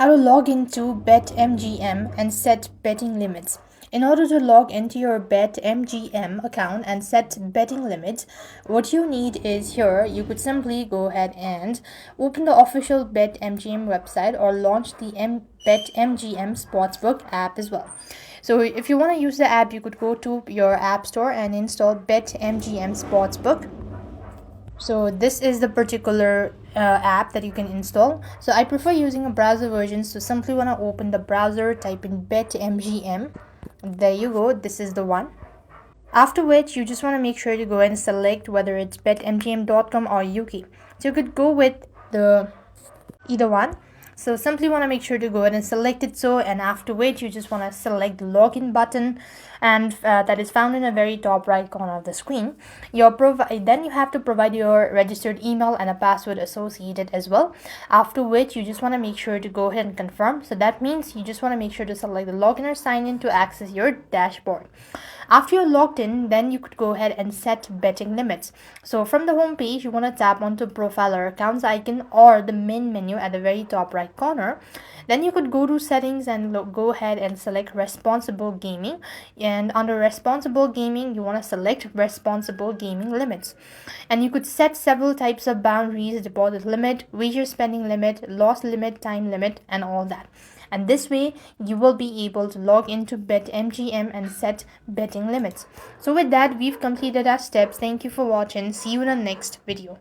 how to log into BetMGM and set betting limits. In order to log into your BetMGM account and set betting limits, what you need is here you could simply go ahead and open the official BetMGM website or launch the BetMGM Sportsbook app as well. So if you want to use the app, you could go to your app store and install BetMGM Sportsbook. So this is the particular app that you can install. So I prefer using a browser version, so simply want to open the browser, type in BetMGM. There you go, this is the one. After which you just want to make sure to go and select whether it's betmgm.com or UK. So you could go with the either one. So simply want to make sure to go ahead and select it, and after which you just want to select the login button, and that is found in the very top right corner of the screen. Then you have to provide your registered email and a password associated as well, after which you just want to make sure to go ahead and confirm. So that means you just want to make sure to select the login or sign in to access your dashboard. After you're logged in, then you could go ahead and set betting limits. So from the home page, you want to tap onto profile or accounts icon or the main menu at the very top right corner. Then you could go to settings and go ahead and select responsible gaming, and under responsible gaming you want to select responsible gaming limits, and you could set several types of boundaries: deposit limit, wager spending limit, loss limit, time limit, and all that. And this way you will be able to log into BetMGM and set betting limits. So with that, we've completed our steps. Thank you for watching. See you in the next video.